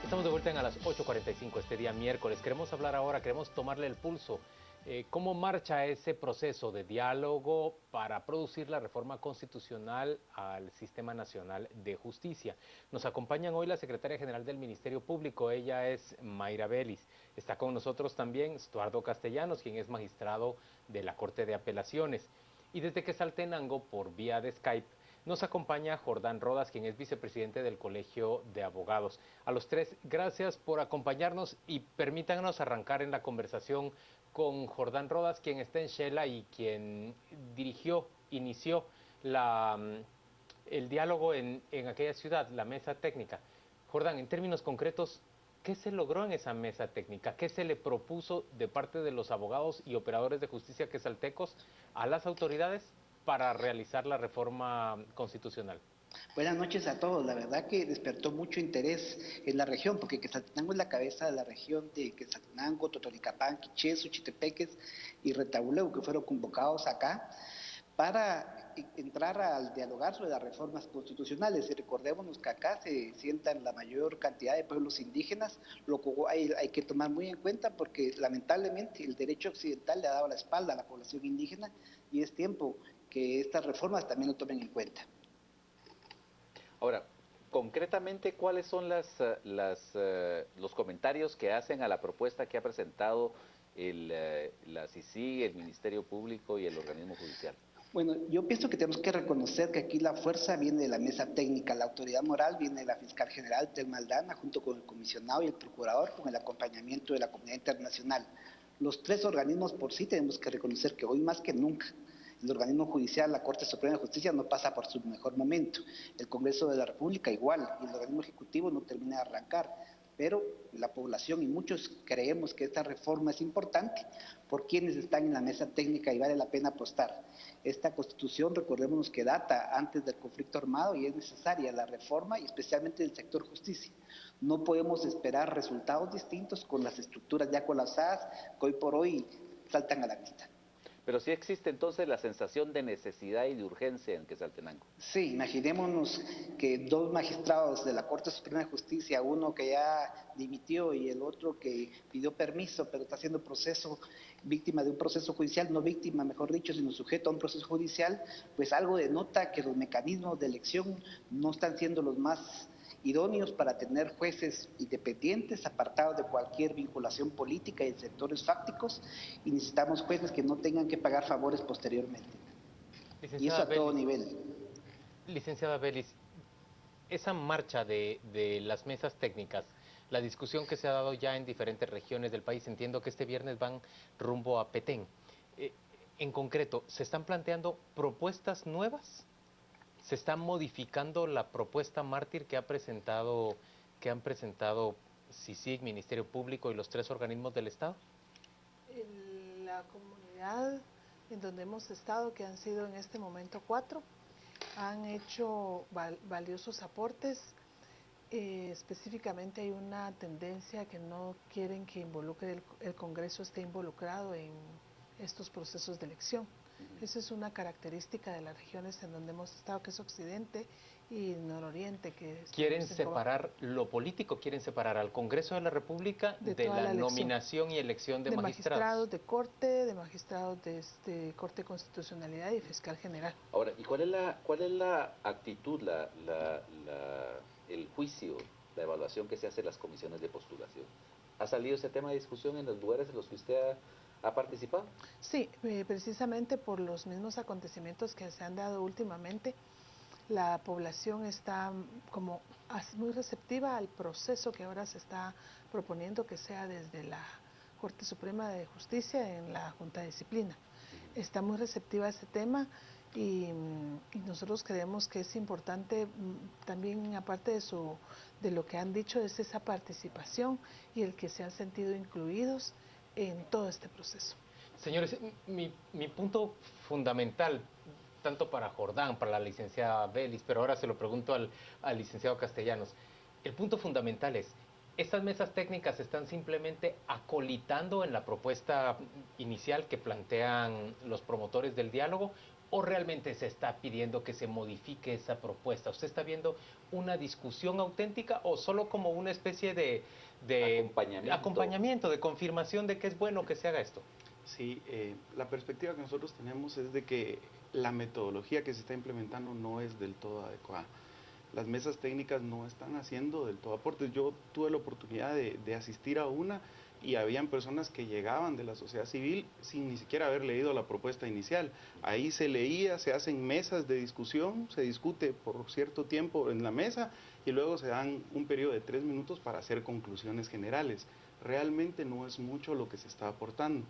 Estamos de vuelta en a las 8:45 este día miércoles. Queremos hablar ahora, queremos tomarle el pulso. ¿Cómo marcha ese proceso de diálogo para producir la reforma constitucional al Sistema Nacional de Justicia? Nos acompañan hoy la secretaria general del Ministerio Público, ella es Mayra Vélez. Está con nosotros también Estuardo Castellanos, quien es magistrado de la Corte de Apelaciones. Y desde Quetzaltenango, por vía de Skype, nos acompaña Jordán Rodas, quien es vicepresidente del Colegio de Abogados. A los tres, gracias por acompañarnos y permítanos arrancar en la conversación con Jordán Rodas, quien está en Shela y quien inició el diálogo en aquella ciudad, la mesa técnica. Jordán, en términos concretos, ¿qué se logró en esa mesa técnica? ¿Qué se le propuso de parte de los abogados y operadores de justicia quetzaltecos a las autoridades para realizar la reforma constitucional? Buenas noches a todos. La verdad que despertó mucho interés en la región, porque Quetzaltenango es la cabeza de la región de Quetzaltenango, Totonicapán, Quiché, Suchitepeques y Retauleu, que fueron convocados acá para entrar a dialogar sobre las reformas constitucionales. Y recordémonos que acá se sientan la mayor cantidad de pueblos indígenas, lo que hay que tomar muy en cuenta porque lamentablemente el derecho occidental le ha dado la espalda a la población indígena y es tiempo que estas reformas también lo tomen en cuenta. Ahora, concretamente, ¿cuáles son los comentarios que hacen a la propuesta que ha presentado la CICIG, el Ministerio Público y el organismo judicial? Bueno, yo pienso que tenemos que reconocer que aquí la fuerza viene de la mesa técnica, la autoridad moral viene de la fiscal general Telma Aldana, junto con el comisionado y el procurador, con el acompañamiento de la comunidad internacional. Los tres organismos por sí tenemos que reconocer que hoy más que nunca el organismo judicial, la Corte Suprema de Justicia, no pasa por su mejor momento. El Congreso de la República igual, y el organismo ejecutivo no termina de arrancar. Pero la población y muchos creemos que esta reforma es importante por quienes están en la mesa técnica y vale la pena apostar. Esta constitución, recordémonos que data antes del conflicto armado y es necesaria la reforma y especialmente del sector justicia. No podemos esperar resultados distintos con las estructuras ya colapsadas que hoy por hoy saltan a la vista. Pero sí existe entonces la sensación de necesidad y de urgencia en Quetzaltenango. Sí, imaginémonos que dos magistrados de la Corte Suprema de Justicia, uno que ya dimitió y el otro que pidió permiso, pero está haciendo proceso, víctima de un proceso judicial, no víctima, mejor dicho, sino sujeto a un proceso judicial, pues algo denota que los mecanismos de elección no están siendo los más idóneos para tener jueces independientes, apartados de cualquier vinculación política y de sectores fácticos, y necesitamos jueces que no tengan que pagar favores posteriormente. Y eso Licenciada a todo Vélez, nivel. licenciada Vélez, esa marcha de las mesas técnicas, la discusión que se ha dado ya en diferentes regiones del país, entiendo que este viernes van rumbo a Petén. Eh, en concreto, ¿se están planteando propuestas nuevas? ¿Se está modificando la propuesta mártir que han presentado CICIG, Ministerio Público y los tres organismos del Estado? En la comunidad en donde hemos estado, que han sido en este momento 4, han hecho valiosos aportes. Específicamente hay una tendencia que no quieren que el Congreso esté involucrado en estos procesos de elección. Esa es una característica de las regiones en donde hemos estado, que es Occidente y Nororiente. ¿Quieren separar lo político? ¿Quieren separar al Congreso de la República de la nominación y elección de magistrados? De corte, de magistrados de Corte de Constitucionalidad y fiscal general. Ahora, ¿y cuál es la actitud, el juicio, la evaluación que se hace en las comisiones de postulación? ¿Ha salido ese tema de discusión en los lugares en los que usted ha participado? Sí, precisamente por los mismos acontecimientos que se han dado últimamente, la población está como muy receptiva al proceso que ahora se está proponiendo, que sea desde la Corte Suprema de Justicia en la Junta de Disciplina. Está muy receptiva a ese tema y nosotros creemos que es importante también, aparte de lo que han dicho, es esa participación y el que se han sentido incluidos en todo este proceso. Señores, mi punto fundamental, tanto para Jordán, para la licenciada Vélez, pero ahora se lo pregunto al licenciado Castellanos, el punto fundamental es, ¿estas mesas técnicas están simplemente acolitando en la propuesta inicial que plantean los promotores del diálogo ¿O realmente se está pidiendo que se modifique esa propuesta? ¿Usted está viendo una discusión auténtica o solo como una especie de acompañamiento, de confirmación de que es bueno que se haga esto? Sí, la perspectiva que nosotros tenemos es de que la metodología que se está implementando no es del todo adecuada. Las mesas técnicas no están haciendo del todo aportes. Yo tuve la oportunidad de asistir a una y habían personas que llegaban de la sociedad civil sin ni siquiera haber leído la propuesta inicial. Ahí se leía, se hacen mesas de discusión, se discute por cierto tiempo en la mesa y luego se dan un periodo de 3 minutos para hacer conclusiones generales. Realmente no es mucho lo que se está aportando.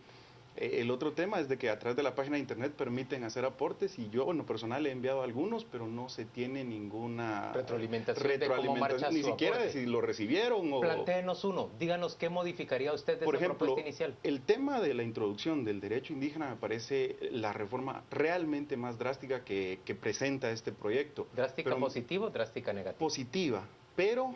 El otro tema es de que a través de la página de internet permiten hacer aportes y yo en lo personal he enviado algunos, pero no se tiene ninguna retroalimentación de cómo marcha ni su siquiera aporte. de si lo recibieron o... Plantéenos uno, díganos qué modificaría usted de Por esa ejemplo, propuesta inicial. el tema de la introducción del derecho indígena me parece la reforma realmente más drástica que presenta este proyecto. ¿Drástica positiva o drástica negativa? Positiva, pero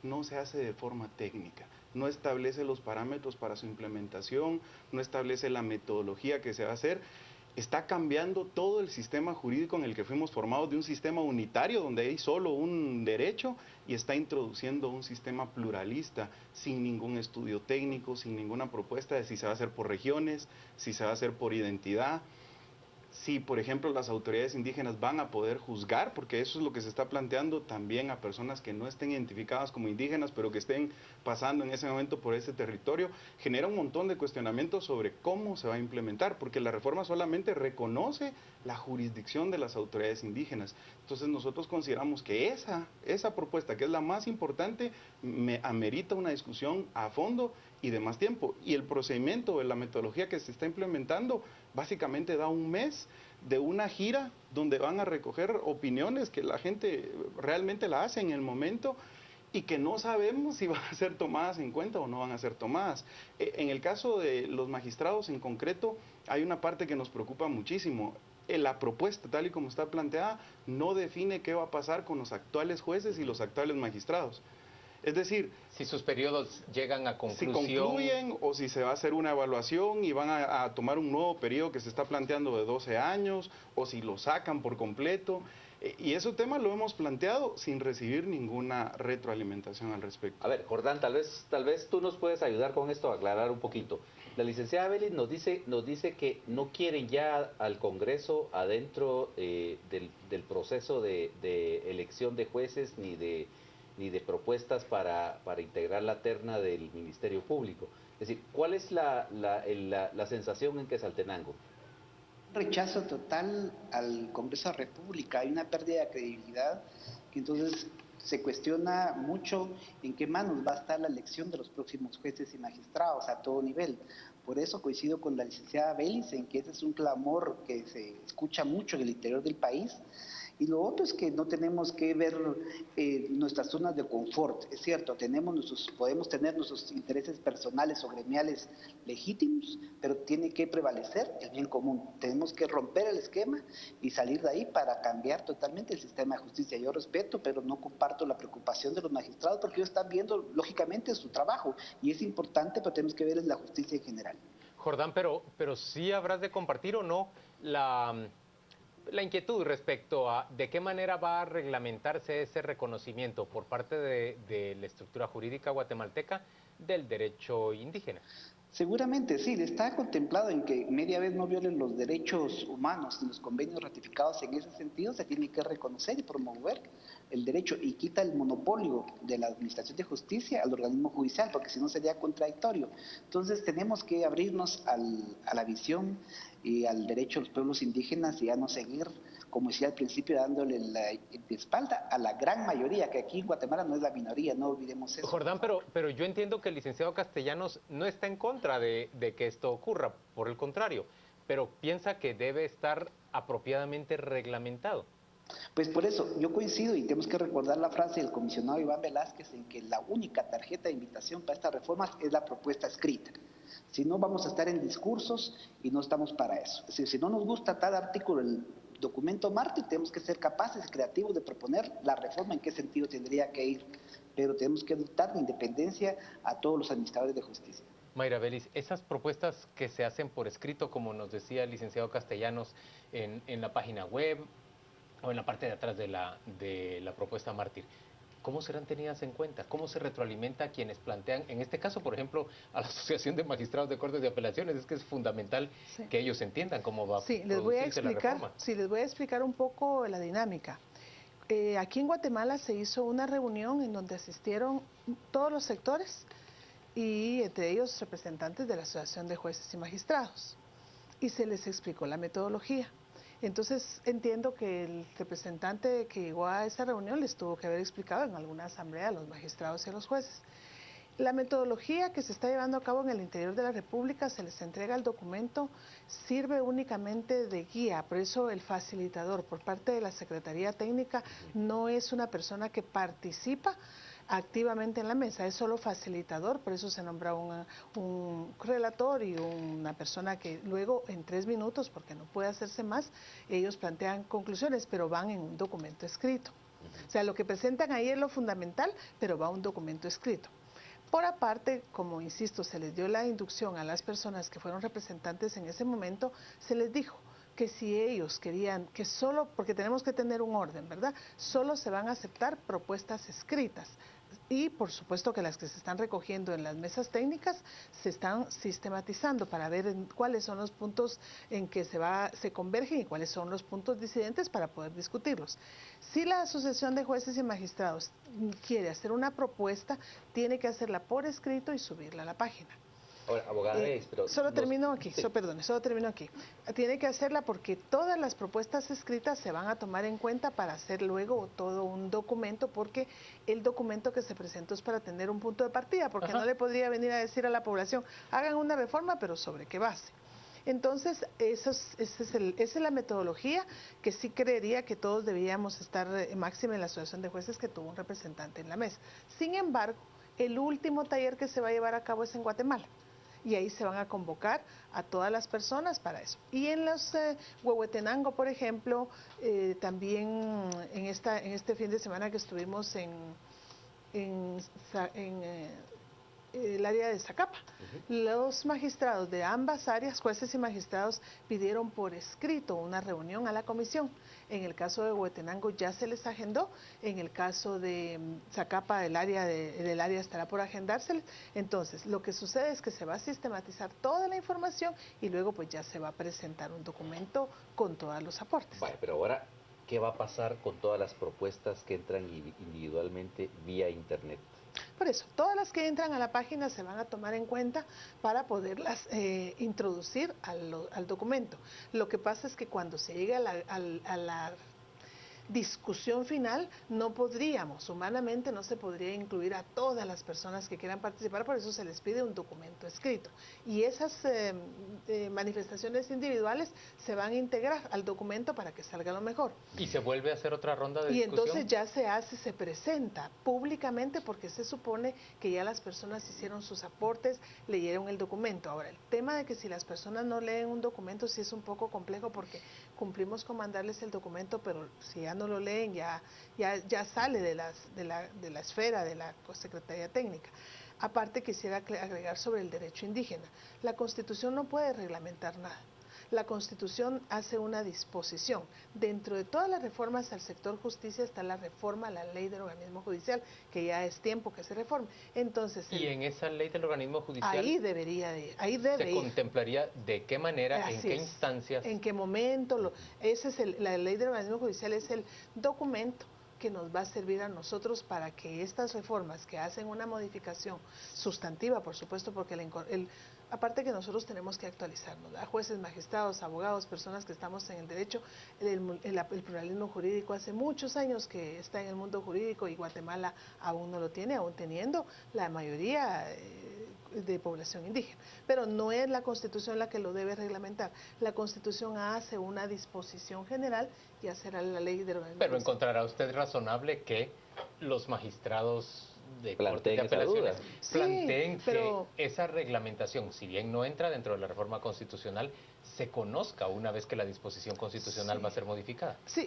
no se hace de forma técnica. No establece los parámetros para su implementación, no establece la metodología que se va a hacer. Está cambiando todo el sistema jurídico en el que fuimos formados de un sistema unitario donde hay solo un derecho y está introduciendo un sistema pluralista sin ningún estudio técnico, sin ninguna propuesta de si se va a hacer por regiones, si se va a hacer por identidad. Si, por ejemplo, las autoridades indígenas van a poder juzgar, porque eso es lo que se está planteando también a personas que no estén identificadas como indígenas, pero que estén pasando en ese momento por ese territorio, genera un montón de cuestionamientos sobre cómo se va a implementar, porque la reforma solamente reconoce la jurisdicción de las autoridades indígenas. Entonces nosotros consideramos que esa propuesta, que es la más importante, amerita una discusión a fondo y de más tiempo. Y el procedimiento, la metodología que se está implementando, básicamente da un mes de una gira donde van a recoger opiniones que la gente realmente la hace en el momento y que no sabemos si van a ser tomadas en cuenta o no van a ser tomadas. En el caso de los magistrados en concreto, hay una parte que nos preocupa muchísimo. La propuesta, tal y como está planteada, no define qué va a pasar con los actuales jueces y los actuales magistrados. Es decir, si sus periodos llegan a conclusión, si concluyen o si se va a hacer una evaluación y van a tomar un nuevo periodo que se está planteando de 12 años o si lo sacan por completo. Y ese tema lo hemos planteado sin recibir ninguna retroalimentación al respecto. A ver, Jordán, tal vez tú nos puedes ayudar con esto a aclarar un poquito. La licenciada Vélez nos dice que no quieren ya al Congreso adentro del proceso de elección de jueces ni de propuestas para integrar la terna del Ministerio Público. Es decir, ¿cuál es la sensación en Quetzaltenango? Rechazo total al Congreso de la República, hay una pérdida de credibilidad que entonces se cuestiona mucho en qué manos va a estar la elección de los próximos jueces y magistrados a todo nivel. Por eso coincido con la licenciada Vélez en que ese es un clamor que se escucha mucho en el interior del país. Y lo otro es que no tenemos que ver nuestras zonas de confort. Es cierto, podemos tener nuestros intereses personales o gremiales legítimos, pero tiene que prevalecer el bien común. Tenemos que romper el esquema y salir de ahí para cambiar totalmente el sistema de justicia. Yo respeto, pero no comparto la preocupación de los magistrados porque ellos están viendo lógicamente su trabajo y es importante, pero tenemos que ver la justicia en general. Jordán, pero sí habrás de compartir o no la inquietud respecto a de qué manera va a reglamentarse ese reconocimiento por parte de la estructura jurídica guatemalteca del derecho indígena. Seguramente sí, está contemplado en que media vez no violen los derechos humanos y los convenios ratificados en ese sentido, se tiene que reconocer y promover el derecho y quita el monopolio de la administración de justicia al organismo judicial, porque si no sería contradictorio. Entonces tenemos que abrirnos a la visión y al derecho de los pueblos indígenas y ya no seguir, como decía al principio, dándole la espalda a la gran mayoría, que aquí en Guatemala no es la minoría, no olvidemos eso. Jordán, pero yo entiendo que el licenciado Castellanos no está en contra de que esto ocurra, por el contrario, pero piensa que debe estar apropiadamente reglamentado. Pues por eso, yo coincido y tenemos que recordar la frase del comisionado Iván Velázquez en que la única tarjeta de invitación para estas reformas es la propuesta escrita. Si no, vamos a estar en discursos y no estamos para eso. Es decir, si no nos gusta tal artículo del documento Mártir, tenemos que ser capaces y creativos de proponer la reforma en qué sentido tendría que ir, pero tenemos que dotar de independencia a todos los administradores de justicia. Mayra Belis, esas propuestas que se hacen por escrito, como nos decía el licenciado Castellanos, en la página web o en la parte de atrás de la propuesta Mártir, ¿cómo serán tenidas en cuenta? ¿Cómo se retroalimenta a quienes plantean, en este caso, por ejemplo, a la Asociación de Magistrados de Cortes de Apelaciones? Es que es fundamental Sí. que ellos entiendan cómo va a Sí, les voy a producirse la explicar, reforma. sí, les voy a explicar un poco la dinámica. Aquí en Guatemala se hizo una reunión en donde asistieron todos los sectores y entre ellos representantes de la Asociación de Jueces y Magistrados, y se les explicó la metodología. Entonces entiendo que el representante que llegó a esa reunión les tuvo que haber explicado en alguna asamblea a los magistrados y a los jueces. La metodología que se está llevando a cabo en el interior de la República, se les entrega el documento, sirve únicamente de guía, por eso el facilitador por parte de la Secretaría Técnica no es una persona que participa activamente en la mesa, es solo facilitador, por eso se nombra un relator y una persona que luego en 3 minutos, porque no puede hacerse más, ellos plantean conclusiones, pero van en un documento escrito. O sea, lo que presentan ahí es lo fundamental, pero va un documento escrito. Por aparte, como insisto, se les dio la inducción a las personas que fueron representantes en ese momento, se les dijo que si ellos querían, que solo, porque tenemos que tener un orden, ¿verdad? Solo se van a aceptar propuestas escritas. Y por supuesto que las que se están recogiendo en las mesas técnicas se están sistematizando para ver cuáles son los puntos en que se convergen y cuáles son los puntos disidentes para poder discutirlos. Si la Asociación de Jueces y Magistrados quiere hacer una propuesta, tiene que hacerla por escrito y subirla a la página. Ahora, abogada Belis, pero... Solo termino aquí, sí. solo termino aquí. Tiene que hacerla porque todas las propuestas escritas se van a tomar en cuenta para hacer luego todo un documento, porque el documento que se presentó es para tener un punto de partida, porque no le podría venir a decir a la población, hagan una reforma, pero ¿sobre qué base? Entonces, esa es la metodología que sí creería que todos debíamos estar máxima en la Asociación de Jueces, que tuvo un representante en la mesa. Sin embargo, el último taller que se va a llevar a cabo es en Guatemala. Y ahí se van a convocar a todas las personas para eso. Y en los Huehuetenango, por ejemplo, también en este fin de semana que estuvimos en el área de Zacapa, los magistrados de ambas áreas, jueces y magistrados, pidieron por escrito una reunión a la comisión. En el caso de Huehuetenango ya se les agendó, en el caso de Zacapa del área estará por agendárseles. Entonces, lo que sucede es que se va a sistematizar toda la información y luego pues ya se va a presentar un documento con todos los aportes. Vale, pero ahora, ¿qué va a pasar con todas las propuestas que entran individualmente vía internet? Por eso, todas las que entran a la página se van a tomar en cuenta para poderlas introducir al documento. Lo que pasa es que cuando se llegue a la discusión final, no podríamos, humanamente no se podría incluir a todas las personas que quieran participar, por eso se les pide un documento escrito. Y esas manifestaciones individuales se van a integrar al documento para que salga lo mejor. ¿Y se vuelve a hacer otra ronda de discusión? Y entonces ya se presenta públicamente, porque se supone que ya las personas hicieron sus aportes, leyeron el documento. Ahora, el tema de que si las personas no leen un documento sí es un poco complejo, porque cumplimos con mandarles el documento, pero si ya no lo leen, ya sale de la esfera de la Secretaría Técnica. Aparte, quisiera agregar sobre el derecho indígena. La Constitución no puede reglamentar nada. La Constitución hace una disposición. Dentro de todas las reformas al sector justicia está la reforma a la ley del organismo judicial, que ya es tiempo que se reforme. Entonces, y en esa ley del organismo judicial ahí debe se contemplaría de qué manera, en qué instancias, en qué momento. La ley del organismo judicial es el documento que nos va a servir a nosotros para que estas reformas que hacen una modificación sustantiva, por supuesto, porque aparte que nosotros tenemos que actualizarnos, ¿verdad? Jueces, magistrados, abogados, personas que estamos en el derecho, el pluralismo jurídico hace muchos años que está en el mundo jurídico y Guatemala aún no lo tiene, aún teniendo la mayoría de población indígena. Pero no es la Constitución la que lo debe reglamentar. La Constitución hace una disposición general y hacerá la ley de organismo. Pero encontrará usted razonable que los magistrados de Corte de Apelaciones planteen que esa reglamentación, si bien no entra dentro de la reforma constitucional, se conozca una vez que la disposición constitucional va a ser modificada. Sí,